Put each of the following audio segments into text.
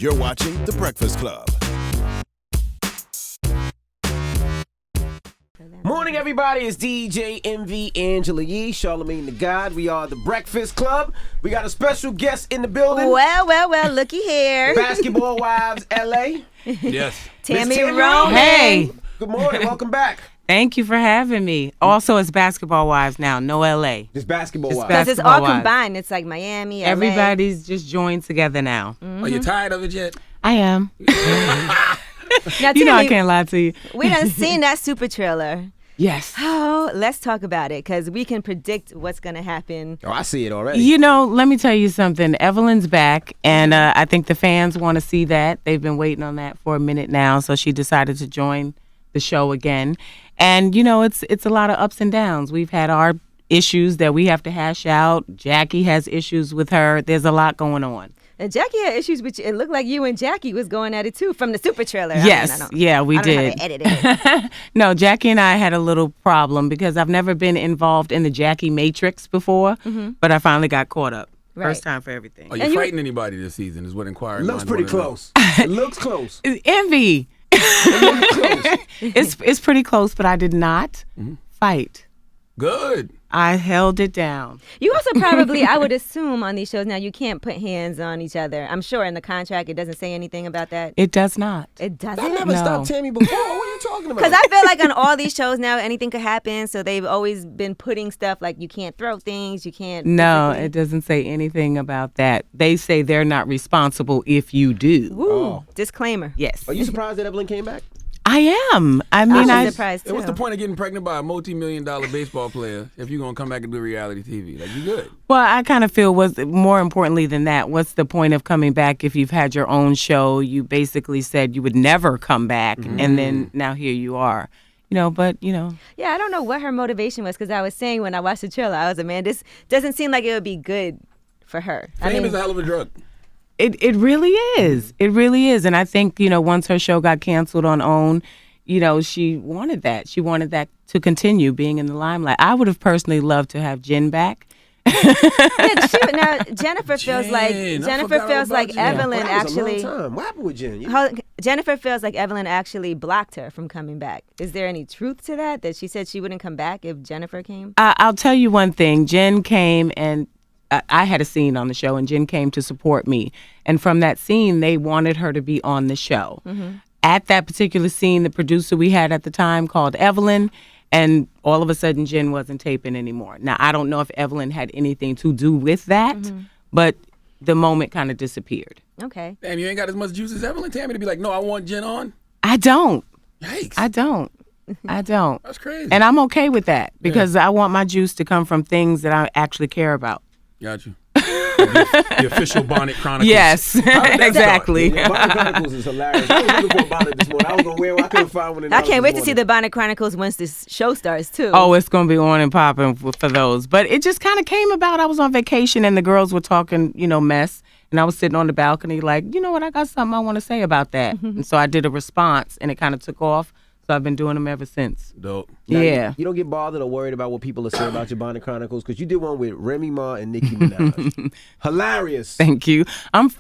You're watching The Breakfast Club. Morning, everybody. It's DJ MV Angela Yee, Charlamagne the God. We are The Breakfast Club. We got a special guest in the building. Well, looky here. Basketball Wives LA. Yes. Tammy Tammy Roman. Hey. Good morning. Welcome back. Thank you for having me. Also, it's Basketball Wives now, no LA. Just Basketball Just Wives. Because it's Basketball all Wives. combined. It's like Miami, LA. Everybody's just joined together now. Are you tired of it yet? I am. Now, You know I Tammy, can't lie to you. we done seen that super trailer. Yes. Oh, let's talk about it because we can predict what's going to happen. Oh, I see it already. You know, let me tell you something. Evelyn's back, and I think the fans want to see that. They've been waiting on that for a minute now, so she decided to join the show again. And, you know, it's a lot of ups and downs. We've had our issues that we have to hash out. Jackie has issues with her. There's a lot going on. And Jackie had issues with you. It looked like you and Jackie was going at it too from the super trailer. Yes, we I don't did. know how they edited it. No, Jackie and I had a little problem because I've never been involved in the Jackie Matrix before, but I finally got caught up. Right. First time for everything. Are you fighting anybody this season is what inquiring Looks minds pretty wanna know. close. It looks close. Envy. It looks close. It's pretty close, but I did not fight. Good. I held it down. You also probably, I would assume on these shows now, you can't put hands on each other. I'm sure in the contract it doesn't say anything about that. It does not. It doesn't? That never No. stopped Tammy before. What are you talking about? Because I feel like on all these shows now, anything could happen. So they've always been putting stuff like you can't throw things, you can't. No, physically- it doesn't say anything about that. They say they're not responsible if you do. Woo. Disclaimer. Yes. Are you surprised that Evelyn came back? I am. I mean, I'm I surprised too. What's the point of getting pregnant by a multi-million-dollar baseball player if you're going to come back and do reality TV? Like, you good. Well, I kind of feel was more importantly than that. What's the point of coming back if you've had your own show? You basically said you would never come back, and then now here you are. You know, but you know. Yeah, I don't know what her motivation was because I was saying when I watched the trailer, I was like, man, this doesn't seem like it would be good for her. Fame is a hell of a drug. It really is. It really is. And I think, you know, once her show got canceled on OWN, you know, she wanted that. She wanted that to continue being in the limelight. I would have personally loved to have Jen back. now Jennifer feels like Jen, I Jennifer forgot feels all like about Jen. Evelyn Well, that was a long actually. time. What happened with Jen? Jennifer feels like Evelyn actually blocked her from coming back. Is there any truth to that? That she said she wouldn't come back if Jennifer came? I'll tell you one thing. Jen came and I had a scene on the show, and Jen came to support me. And from that scene, they wanted her to be on the show. At that particular scene, the producer we had at the time called Evelyn, and all of a sudden, Jen wasn't taping anymore. Now, I don't know if Evelyn had anything to do with that, but the moment kind of disappeared. Okay. Damn, you ain't got as much juice as Evelyn, Tammy, to be like, no, I want Jen on? I don't. Yikes. I don't. That's crazy. And I'm okay with that because I want my juice to come from things that I actually care about. Got you. The official Bonnet Chronicles. Yes, exactly. Yeah, Bonnet Chronicles is hilarious. I was looking for a bonnet this morning. I was going to wear one. I couldn't find one. I can't wait to see the Bonnet Chronicles once this show starts too. Oh, it's going to be on and popping for those. But it just kind of came about. I was on vacation and the girls were talking, you know, mess. And I was sitting on the balcony like, you know what, I got something I want to say about that. And so I did a response and it kind of took off. So I've been doing them ever since. Dope. Now, Yeah. You don't get bothered or worried about what people are saying about your Bonnet Chronicles because you did one with Remy Ma and Nicki Minaj. Hilarious. Thank you. I'm,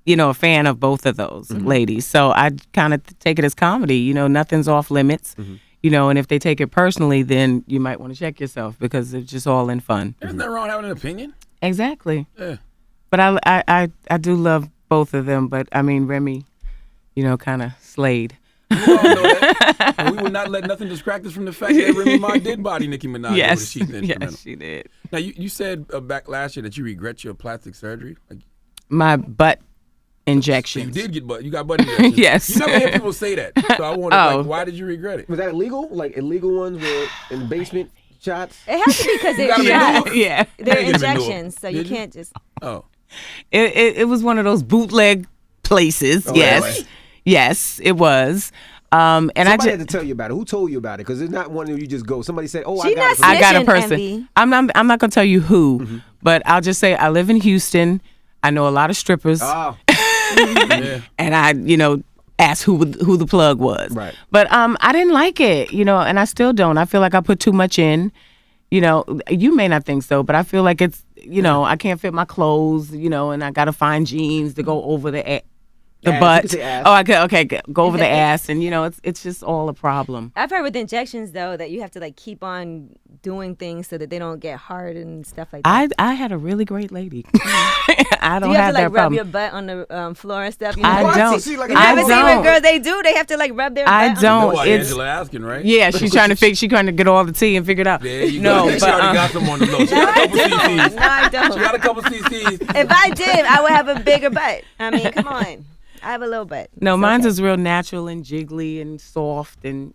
you know, a fan of both of those ladies. So I kind of take it as comedy. You know, nothing's off limits. You know, and if they take it personally, then you might want to check yourself because it's just all in fun. There's nothing wrong with having an opinion. Exactly. Yeah. But I do love both of them. But I mean, Remy, you know, kind of slayed. We all know that. And we will not let nothing distract us from the fact that Remy Ma did body Nicki Minaj over the Yes. sheet instrumental. Yes, she did. Now, you said back last year that you regret your plastic surgery. Like, My butt so you injections. did get butt. You got butt injections. Yes. You never hear people say that. So I wonder, like, why did you regret it? Was that illegal? Like illegal ones were in the basement shots? It has to be because they're gotta be shots. Newark. Yeah. They're You didn't even know it. injections, so you Did you? can't just. Oh. It was one of those bootleg places. Yes. really? Yes, it was. And Somebody had to tell you about it. Who told you about it? Because it's not one that you just go. Somebody said, "Oh, She I got it." not from I got a Snitching, person. Envy. I'm not gonna tell you who, but I'll just say I live in Houston. I know a lot of strippers, Oh, Yeah. and I, you know, asked who the plug was. Right. But I didn't like it, you know, and I still don't. I feel like I put too much in. You know, you may not think so, but I feel like it's, you know, I can't fit my clothes, you know, and I gotta find jeans to go over the The Ass, you butt. can say ass. Oh, okay. Go over the ass, and it's just all a problem. I've heard with injections though that you have to like keep on doing things so that they don't get hard and stuff like that. I had a really great lady. I don't Do you have have to like that rub problem. your butt on the floor and stuff? I What? don't. See, like, You never I seen what don't. girls they do? They have to like rub their I butt. don't. That's why It's- Angela asking, right? Yeah, she's trying to get all the tea and figure it out. There you no, go. but She already got some on the low. She got a couple CCs. No, I don't. She got a couple CCs. If I did, I would have a bigger butt. I mean, come on. I have a little butt. no, It's mine's okay. is real natural and jiggly and soft, and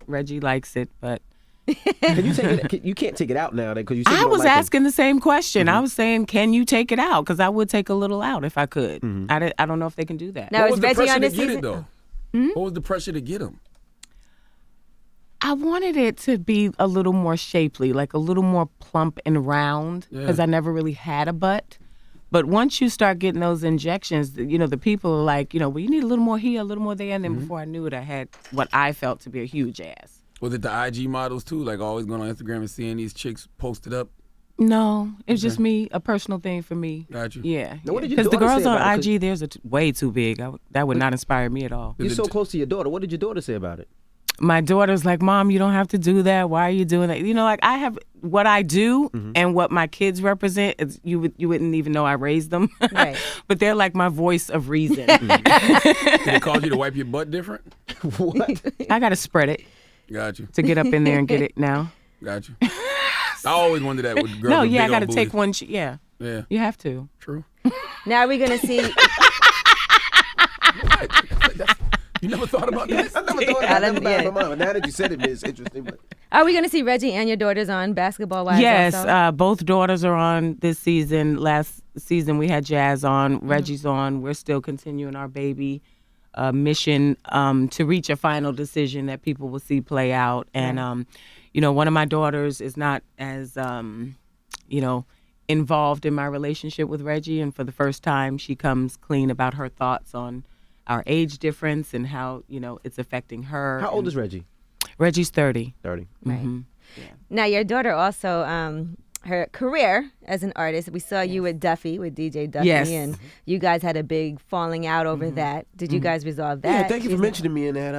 Reggie likes it. But Can you take it? You can't take it out now because you said you I don't was like it. asking the same question. I was saying, can you take it out? Because I would take a little out if I could. I don't know if they can do that. Now, What is was the Reggie pressure on to this get season? it though? What was the pressure to get him? I wanted it to be a little more shapely, like a little more plump and round, because I never really had a butt. But once you start getting those injections, the people are like, well, you need a little more here, a little more there. And then before I knew it, I had what I felt to be a huge ass. Was it the IG models too? Like always going on Instagram and seeing these chicks posted up? No, it was just me, a personal thing for me. Got you. Yeah. Now, what did your Because the daughter girls say on about it? 'Cause IG, theirs are way too big. That would not inspire me at all. You're so close to your daughter. What did your daughter say about it? My daughter's like, Mom, you don't have to do that. Why are you doing that? Like I have what I do and what my kids represent. You wouldn't even know I raised them. Right. But they're like my voice of reason. Did it cause you to wipe your butt different? What? I got to spread it Got you. to get up in there and get it now. Got you. I always wondered that with girls. No, with yeah, I big got old to take booties. one. Yeah, Yeah, you have to. true. Now are we gonna see? You never thought about that? I never thought I never Yeah. thought about mine. Now that you said it, it's interesting. But Are we gonna see Reggie and your daughters on Basketball Wives? Yes, also? both daughters are on this season. Last season we had Jazz on, Reggie's on. We're still continuing our baby mission to reach a final decision that people will see play out. And one of my daughters is not as involved in my relationship with Reggie, and for the first time she comes clean about her thoughts on our age difference and how it's affecting her. how old is Reggie? Reggie's 30. 30. Right. Now your daughter also, her career as an artist. We saw you with Duffy, with DJ Duffy, Yes. and you guys had a big falling out over that. Did you guys resolve that? Yeah, thank you for mentioning me in that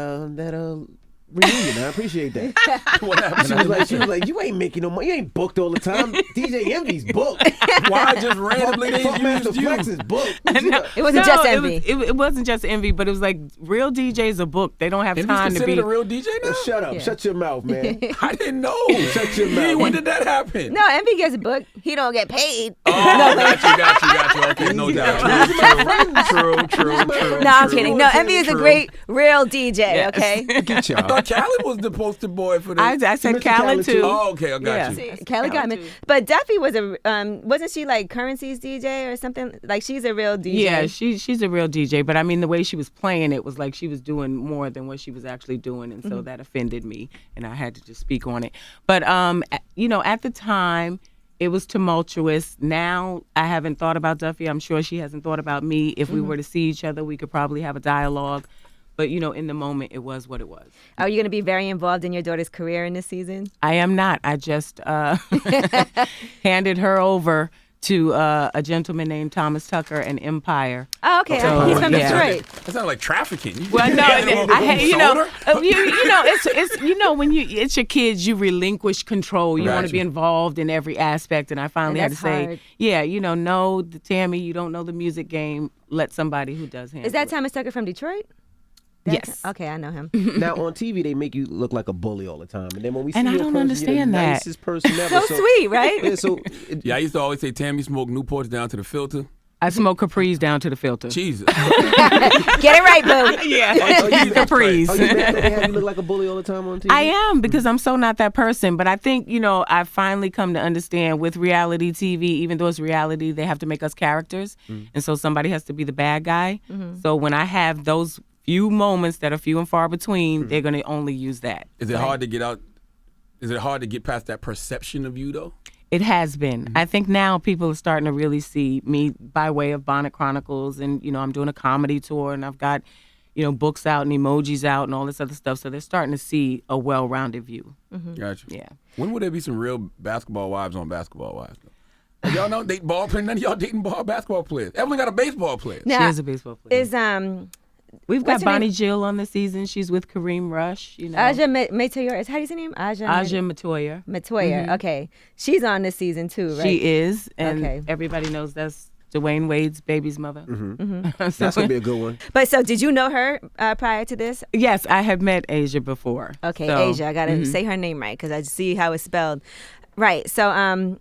reunion. I appreciate that. What happened? She was like, you ain't making no money. You ain't booked all the time. DJ Envy's booked. Why just randomly they Funkmaster used you? Flex is booked. It wasn't just it envy. It wasn't just envy, but it was like real DJs are booked. They don't have Envy's time to considered be. a real DJ now? Shut up. Yeah. Shut your mouth, man. I didn't know. Shut your mouth. When did that happen? No, envy gets booked. He don't get paid. Oh, got you. Okay, no doubt. True. No, I'm kidding. No, envy is a great real DJ. Yes. Okay. Get I y'all. thought Khaled was the poster boy for the. I said Mr. Khaled Khaled, too. too. Oh, okay, I got Yeah. you. See, Kelly got me. But Duffy was wasn't she like Currency's DJ or something? Like she's a real DJ. Yeah, she's a real DJ, but I mean the way she was playing it was like she was doing more than what she was actually doing, and so that offended me, and I had to just speak on it. But at the time it was tumultuous. Now I haven't thought about Duffy. I'm sure she hasn't thought about me. If we were to see each other, we could probably have a dialogue. But in the moment, it was what it was. Are you going to be very involved in your daughter's career in this season? I am not. I just handed her over to a gentleman named Thomas Tucker and Empire. Oh, okay. So, He's from yeah. Detroit. That sounds like trafficking. Well, no, Soda? when it's your kids, you relinquish control. You want Gotcha. to be involved in every aspect. And I finally And had to that's say, hard. no, Tammy, you don't know the music game. Let somebody who does handle Is that it. Thomas Tucker from Detroit? Yes. Okay, I know him. Now on TV they make you look like a bully all the time, and then when we see And I you in don't person, understand you're the that. nicest person ever. So sweet, right? Yeah, so Yeah, I used to always say Tammy smoked Newports down to the filter. I smoke Capri's down to the filter. Jesus. Get it right, boo. Yeah, Are Capri's. you mad that they have you look like a bully all the time on TV? I am, because I'm so not that person. But I think, I've finally come to understand with reality TV, even though it's reality, they have to make us characters. And so somebody has to be the bad guy. So when I have those few moments that are few and far between, they're going to only use that. Is it hard to get out? Is it hard to get past that perception of you, though? It has been. I think now people are starting to really see me by way of Bonnet Chronicles, and I'm doing a comedy tour, and I've got books out and emojis out and all this other stuff. So they're starting to see a well-rounded view. Gotcha. Yeah. When would there be some real Basketball Wives on Basketball Wives? Y'all don't date ball players. None of y'all dating basketball players. Evelyn got a baseball player. She is a baseball player. Is We've what's got her Bonnie name? Jill on the season. She's with Kareem Rush. You know, Aja Matoya. How do you say her name? Aja Matoya. Matoya. Okay, she's on this season too, right? She is, and Okay. everybody knows that's Dwayne Wade's baby's mother. That's gonna be a good one. But so, did you know her prior to this? Yes, I had met Asia before. Okay, so, Asia. I gotta say her name right because I see how it's spelled. Right. So, all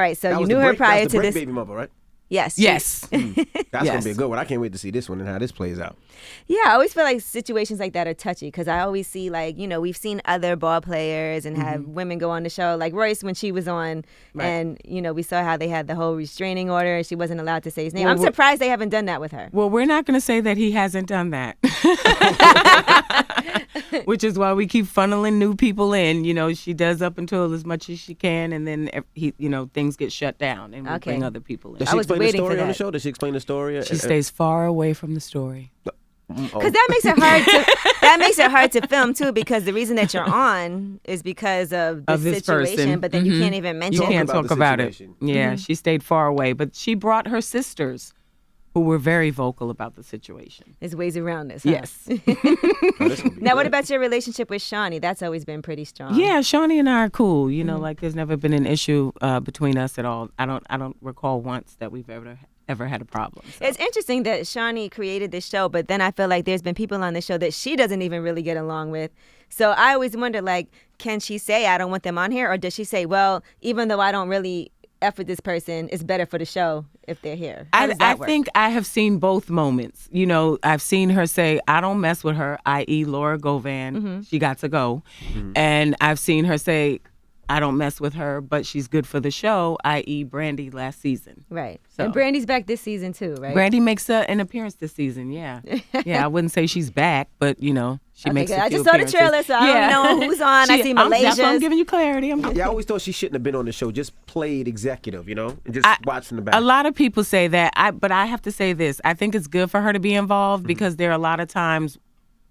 right. So That you was knew the her break- prior that's the to break this. baby mother, right? Yes. Yes. That's gonna Yes. be a good one. I can't wait to see this one and how this plays out. Yeah, I always feel like situations like that are touchy because I always see we've seen other ball players and have women go on the show, like Royce when she was on, and we saw how they had the whole restraining order. She wasn't allowed to say his name. Well, I'm surprised they haven't done that with her. Well, we're not going to say that he hasn't done that, which is why we keep funneling new people in. She does up until as much as she can, and then things get shut down, and we Okay. bring other people in. Does I she was explain the waiting for story on the that. show? Does she explain the story? She stays far away from the story. Because that makes it hard to hard to film too. Because the reason that you're on is because of Of this this situation, person. but then you can't even mention. You can't about talk the about it. situation. Yeah, she stayed far away, but she brought her sisters, who were very vocal about the situation. There's ways around this. Huh? Yes. Now, what about your relationship with Shawnee? That's always been pretty strong. Yeah, Shawnee and I are cool. Like there's never been an issue between us at all. I don't recall once that we've ever had a problem. So. It's interesting that Shawnee created this show, but then I feel like there's been people on the show that she doesn't even really get along with. So I always wonder, can she say, I don't want them on here? Or does she say, well, even though I don't really F with this person, it's better for the show if they're here? How does that I work? think I have seen both moments. I've seen her say, I don't mess with her, i.e. Laura Govan, she got to go. And I've seen her say, I don't mess with her, but she's good for the show, i.e. Brandy last season. Right. So. And Brandy's back this season too, right? Brandy makes an appearance this season, yeah. Yeah, I wouldn't say she's back, but, she makes good. a I few just saw the appearances. trailer, so I don't know who's on. I see That's why I'm Malaysia's. giving you clarity. Yeah, I always thought she shouldn't have been on the show. Just played executive, and just watch from the back. A lot of people say that, but I have to say this. I think it's good for her to be involved because there are a lot of times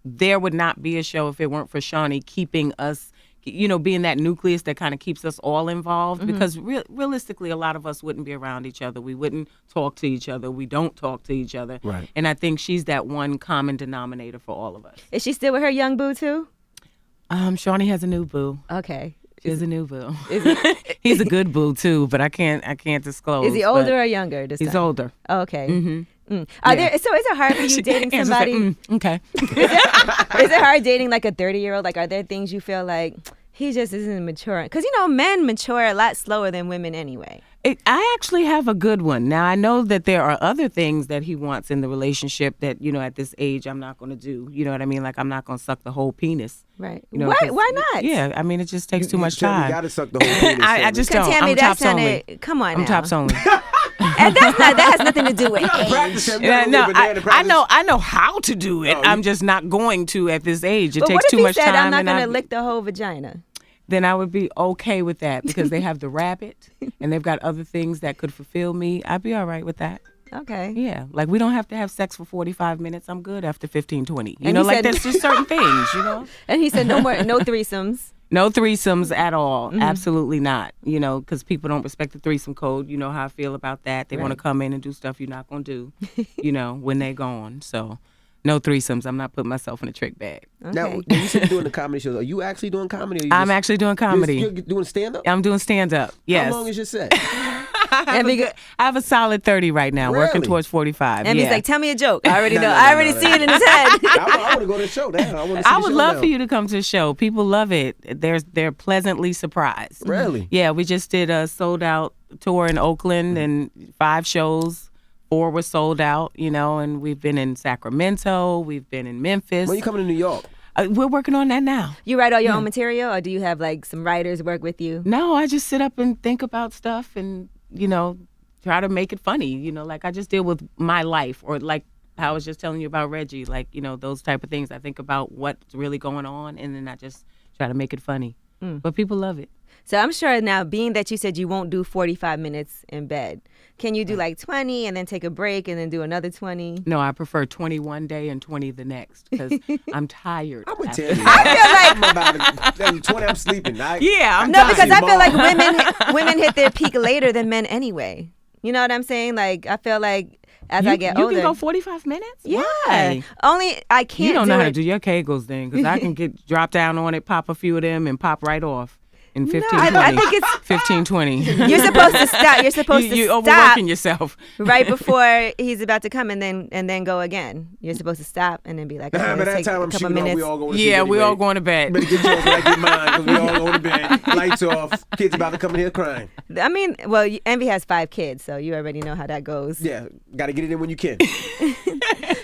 there would not be a show if it weren't for Shawnee keeping us, being that nucleus that kind of keeps us all involved because realistically, a lot of us wouldn't be around each other. We wouldn't talk to each other. We don't talk to each other. Right. And I think she's that one common denominator for all of us. Is she still with her young boo too? Shawnee has a new boo. Okay. She has a new boo. He's a good boo too, but I can't disclose. Is he but older or younger this He's time? older. Oh, okay. Mm-hmm. Are there? So is it hard for you dating Angela somebody? said, okay. Is it hard dating like a 30-year-old? Like, are there things you feel like he just isn't mature? Because men mature a lot slower than women anyway. I actually have a good one. Now, I know that there are other things that he wants in the relationship that, at this age, I'm not going to do. You know what I mean? Like, I'm not going to suck the whole penis. Right. Why? 'Cause- Why not? Yeah, I mean, it just takes too much You time. got to suck the whole penis. I just don't. Tammy, I'm that tops sounded. only. Come on I'm now. tops only. And that has nothing to do with age. Practice him. No, I know how to do it. I'm just not going to at this age. It But takes what if too he much said, time. I'm not and going to lick the whole vagina? then I would be okay with that because they have the rabbit and they've got other things that could fulfill me. I'd be all right with that. Okay. Yeah. Like we don't have to have sex for 45 minutes. I'm good after 15, 20. You And know, he like said- there's just certain things, And he said no threesomes. No threesomes at all. Absolutely not. Because people don't respect the threesome code. You know how I feel about that. They want to come in and do stuff you're not going to do, when they're gone. So no threesomes. I'm not putting myself in a trick bag. Now, you said you're doing the comedy shows. Are you actually doing comedy? Or you I'm just- actually doing comedy. You're doing stand-up? I'm doing stand-up. Yes. How long is your set? I have a solid 30 right now, working Really? towards 45. And yeah. he's like, tell me a joke. I already know. No, I already see it in his head. I want to go to the show now. I want to see I the would show love now. for you to come to the show. People love it. They're pleasantly surprised. Really? Yeah, we just did a sold out tour in Oakland and 5 shows. 4 were sold out, and we've been in Sacramento. We've been in Memphis. When you coming to New York? We're working on that now. You write all your own material, or do you have like some writers work with you? No, I just sit up and think about stuff and, try to make it funny. Like I just deal with my life, or like how I was just telling you about Reggie, like, those type of things. I think about what's really going on and then I just try to make it funny. But people love it. So I'm sure now, being that you said you won't do 45 minutes in bed, can you do like 20 and then take a break and then do another 20? No, I prefer 20 one day and 20 the next because I'm tired. I'm with after Tami. I I'm about 20. I'm sleeping. Yeah, I'm No, tired. because I feel like women hit their peak later than men anyway. You know what I'm saying? Like, I feel like as I get older. You can go 45 minutes? Yeah. Why? Only I can't You don't do know how it. to do your Kegels then because I can drop down on it, pop a few of them, and pop right off in 15, I 20. think it's 15, 20. you're supposed to stop. You're supposed to You're stop overworking yourself. right before he's about to come, and then go again. You're supposed to stop and then be like, okay, By let's that take time, a I'm couple shooting off. minutes. We all going to sleep Yeah, we anyway. all going to bed. Better get yours like your mine because we all going to bed. Lights off. Kids about to come in here crying. I mean, well, Envy has 5 kids, so you already know how that goes. Yeah, got to get it in when you can.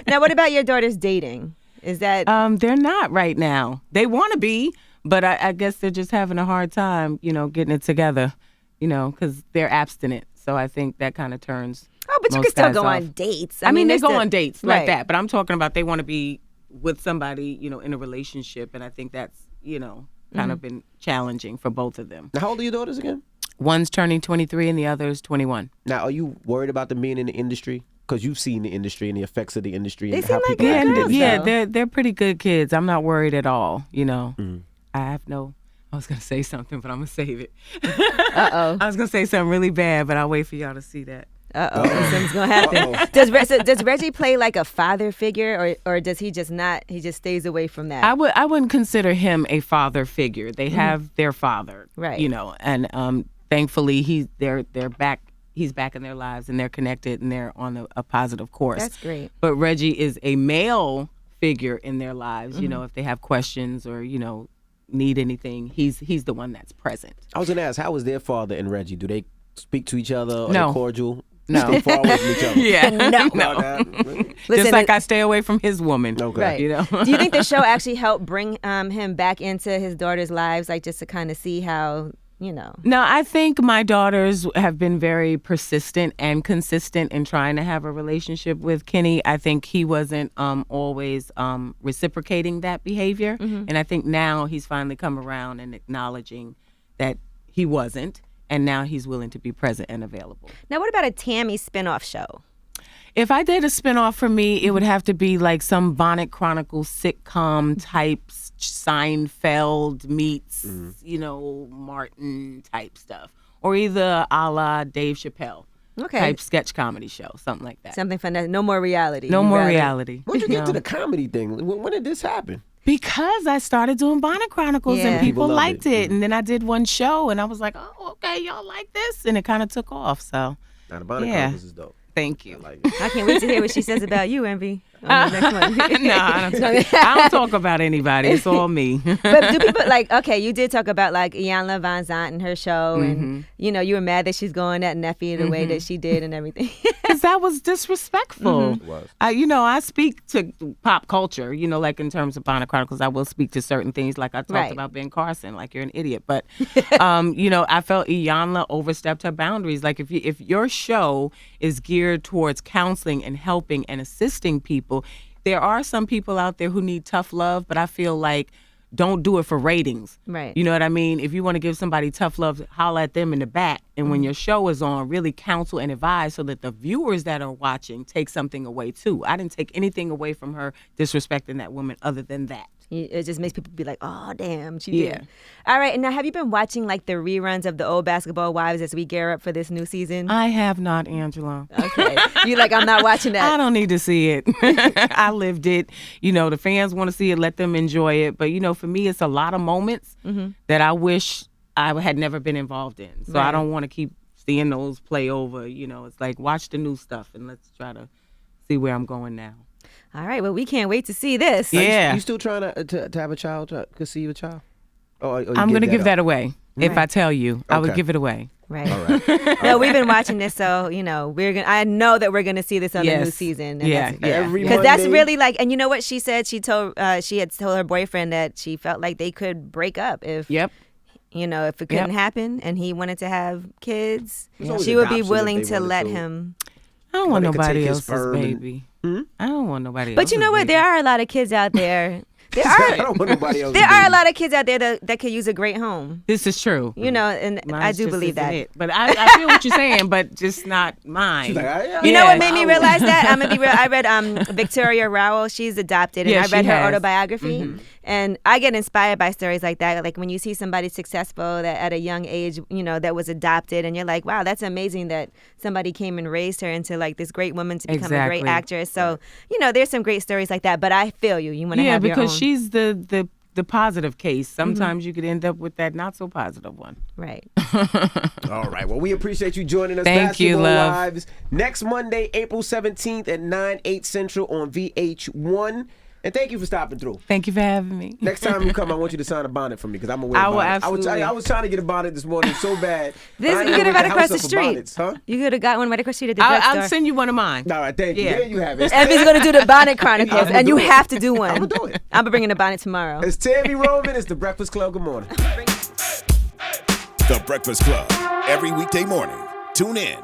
Now, what about your daughter's dating? Is that They're not right now. They want to be, but I guess they're just having a hard time, getting it together, because they're abstinent. So I think that kind of turns. Oh, but you most can still guys go off. on dates. I mean, they there's go still- on dates like Right. that, but I'm talking about they want to be with somebody, in a relationship, and I think that's, kind of been challenging for both of them. Now, how old are your daughters again? One's turning 23 and the other's 21. Now, are you worried about them being in the industry? Because you've seen the industry and the effects of the industry They and seem how like people good act in the girls, industry. though. they're pretty good kids. I'm not worried at all, I was going to say something, but I'm going to save it. Uh-oh. I was going to say something really bad, but I'll wait for y'all to see that. Uh-oh. Something's going to happen. Does Reggie play like a father figure, or does he just not? He just stays away from that? I wouldn't consider him a father figure. They have their father, Right. And thankfully they're back. He's back in their lives and they're connected and they're on a positive course. That's great. But Reggie is a male figure in their lives. If they have questions or need anything, he's the one that's present. I was going to ask, how is their father and Reggie? Do they speak to each other? Are No. they cordial? No. Stay far away from each other? Yeah, no. Listen, Just like I stay away from his woman. Okay. Right. Do you think the show actually helped bring him back into his daughter's lives, like just to kind of see how, No, I think my daughters have been very persistent and consistent in trying to have a relationship with Kenny. I think he wasn't always reciprocating that behavior. And I think now he's finally come around and acknowledging that he wasn't. And now he's willing to be present and available. Now, what about a Tami spinoff show? If I did a spinoff for me, it would have to be like some Bonnet Chronicles sitcom type, Seinfeld meets, Martin type stuff. Or either a la Dave Chappelle type sketch comedy show, something like that. Something fun. No more reality. No You more rather- reality. When'd you get No. to the comedy thing? When did this happen? Because I started doing Bonnet Chronicles Yeah. and people People loved liked it. it. And then I did one show and I was like, oh, okay, y'all like this? And it kind of took off. So Now, the Bonnet Yeah. Chronicles is dope. thank you. I like it. I can't wait to hear what she says about you, Envy. On the next one. No, I don't talk about anybody. It's all me. But do people okay, you did talk about like Iyanla Van Zant and her show and you were mad that she's going at Neffy the way that she did and everything. Because that was disrespectful. It was. I speak to pop culture, like in terms of Bonnet Chronicles, I will speak to certain things like I talked Right. about Ben Carson, like you're an idiot. But, I felt Iyanla overstepped her boundaries. Like if your show is geared towards counseling and helping and assisting people, there are some people out there who need tough love, but I feel like don't do it for ratings. Right. You know what I mean? If you want to give somebody tough love, holler at them in the back. And when your show is on, really counsel and advise so that the viewers that are watching take something away too. I didn't take anything away from her disrespecting that woman other than that. It just makes people be like, oh, damn, she Yeah. did. All right. And now, have you been watching like the reruns of the old Basketball Wives as we gear up for this new season? I have not, Angela. Okay. You like, I'm not watching I that. don't need to see it. I lived it. The fans want to see it, let them enjoy it. But, for me, it's a lot of moments that I wish I had never been involved in. So I Right. don't want to keep seeing those play over. It's like watch the new stuff and let's try to see where I'm going now. All right. Well, we can't wait to see this. Yeah. You still trying to have a child, to conceive a child? Or you I'm going to give up? that away. If Right. I tell you, I would Okay. give it away. Right. All right. No, we've been watching this, so we're gonna. I know that we're gonna see this on the new Yes. season. Yeah. Every Because that's Monday? really like, and you know what she said? She had told her boyfriend that she felt like they could break up if Yep. if it couldn't Yep. happen, and he wanted to have kids. always She would be adoption if willing they to wanted let to. him. I don't want they could nobody take his else's sperm and- baby. I don't want nobody else's But you know what? baby. There are a lot of kids out there There I are don't want nobody else. there are a lot of kids out there that could use a great home. This is true. You know, and Mine's I do just believe isn't that. it. But I feel what you're saying, but just not mine. She's like, You know what made I me realize that? I'm gonna be real. I read Victoria Rowell. She's adopted, and Yeah, I read she her has. autobiography. And I get inspired by stories like that. Like when you see somebody successful that at a young age, you know, that was adopted, and you're like, wow, that's amazing that somebody came and raised her into like this great woman to become a great Exactly. actress. So, you know, there's some great stories like that. But I feel you. You want to have your own. because she's the positive case. Sometimes you could end up with that not so positive one. Right. All right. Well, we appreciate you joining us. Thank you, Basketball love. Lives next Monday, April 17th at 9/8 Central on VH1. And thank you for stopping through. Thank you for having me. Next time you come, I want you to sign a bonnet for me because I'm gonna wear a I will bonnet. absolutely. I was trying to get a bonnet this morning so bad. This I ain't you gonna could have make right the across house the up for street. bonnets, huh? You could have got one right across the street at the drugstore. I'll send you one of mine. All right, thank you. Yeah. There you have it. Evie's gonna do the Bonnet Chronicles, I'ma and do you it. have to do one. I'ma do it. I'm bringing a bonnet tomorrow. It's Tami Roman. It's The Breakfast Club. Good morning. The Breakfast Club. Every weekday morning. Tune in